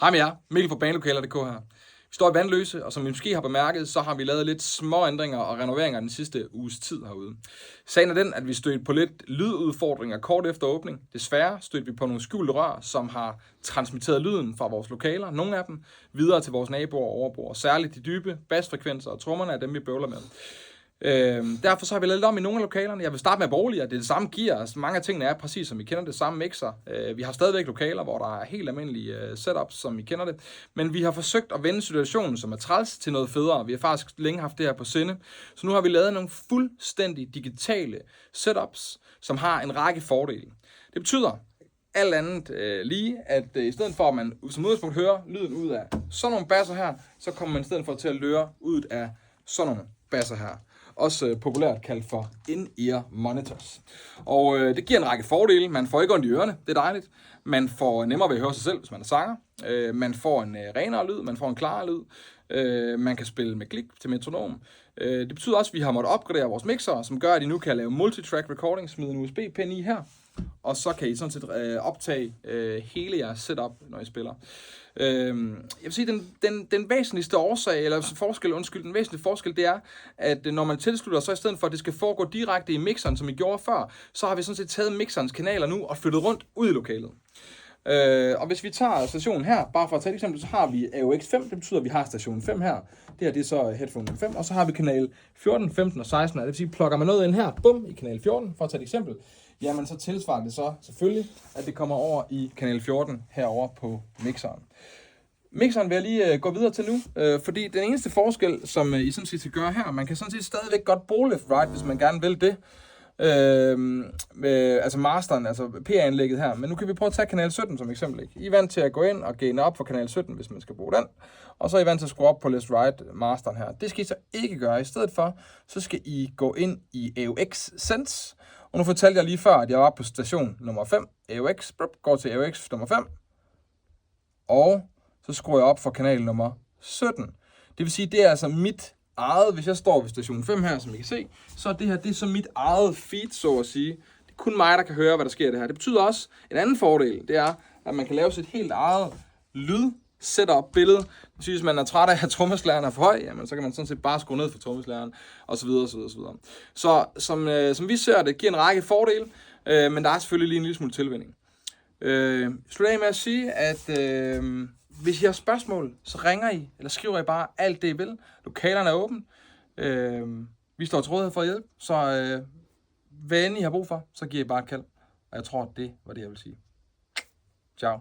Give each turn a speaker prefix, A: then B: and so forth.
A: Hej med jer, Mikkel fra Banelokaler.dk her. Vi står i Vandløse, og som I måske har bemærket, så har vi lavet lidt små ændringer og renoveringer den sidste uges tid herude. Sagen er den, at vi stødte på lidt lydudfordringer kort efter åbning. Desværre stødte vi på nogle skjulte rør, som har transmitteret lyden fra vores lokaler, nogle af dem, videre til vores naboer og overboer. Særligt de dybe basfrekvenser og trommerne er dem, vi bøvler med. Derfor så har vi lavet lidt om i nogle af lokalerne. Jeg vil starte med boliger. Det er det samme gear. Altså, mange af tingene er præcis som I kender det, samme mixer. Vi har stadigvæk lokaler, hvor der er helt almindelige setups, som I kender det. Men vi har forsøgt at vende situationen, som er træls, til noget federe. Vi har faktisk længe haft det her på sinde. Så nu har vi lavet nogle fuldstændig digitale setups, som har en række fordele. Det betyder alt andet lige, at i stedet for at man som udgangspunkt hører lyden ud af sådan nogle basser her, så kommer man i stedet for til at høre ud af sådan nogle basser her. Også populært kaldt for in-ear monitors. Og det giver en række fordele. Man får ikke ondt i ørerne, det er dejligt. Man får nemmere ved at høre sig selv, hvis man er sanger. Man får en renere lyd, man får en klarere lyd. Man kan spille med klik til metronom. Det betyder også, at vi har måttet opgradere vores mixer, som gør, at I nu kan lave multitrack recording, smide en USB-pen i her. Og så kan I sådan set optage hele jeres setup, når I spiller. Jeg vil sige, den væsentligste årsag, eller den væsentlige forskel, det er, at når man tilslutter, så i stedet for, at det skal foregå direkte i mixeren, som vi gjorde før, så har vi sådan set taget mixerens kanaler nu og flyttet rundt ud i lokalet. Og hvis vi tager stationen her, bare for at tage et eksempel, så har vi AUX 5, det betyder, at vi har station 5 her. Det her, det er så headphone 5, og så har vi kanal 14, 15 og 16, det vil sige, plukker man noget ind her, bum, i kanal 14, for at tage et eksempel, jamen så tilsvarer det så selvfølgelig, at det kommer over i kanal 14 herover på mixeren. Mixeren vil jeg lige gå videre til nu, fordi den eneste forskel, som I sådan set skal gøre her, man kan sådan set stadigvæk godt bruge left right, hvis man gerne vil det. Altså masteren, altså PA-anlægget her. Men nu kan vi prøve at tage kanal 17 som eksempel. I er vant til at gå ind og gaine op for kanal 17, hvis man skal bruge den. Og så er I vant til at skrue op på left right masteren her. Det skal I så ikke gøre. I stedet for, så skal I gå ind i AUX Sense. Og nu fortalte jeg lige før, at jeg var på station nummer 5. AUX, går til AUX nummer 5. Og så skruer jeg op for kanal nummer 17. Det vil sige, det er altså mit eget, hvis jeg står ved station 5 her, som I kan se, så er det her, det er så mit eget feed, så at sige. Det er kun mig, der kan høre, hvad der sker i det her. Det betyder også, en anden fordel, det er, at man kan lave sit helt eget lyd-setup-billede. Det betyder, hvis man er træt af, at trommeslageren er for høj, jamen, så kan man sådan set bare skrue ned for trommeslageren, osv. Så som vi ser det, giver en række fordele, men der er selvfølgelig lige en lille smule tilvænning. Slutter af med at sige, at hvis I har spørgsmål, så ringer I, eller skriver I bare alt det I vil. Lokalerne er åbne. Vi står til rådighed for at hjælpe, så hvad end I har brug for, så giver I bare et kald. Og jeg tror, det var det, jeg vil sige. Ciao.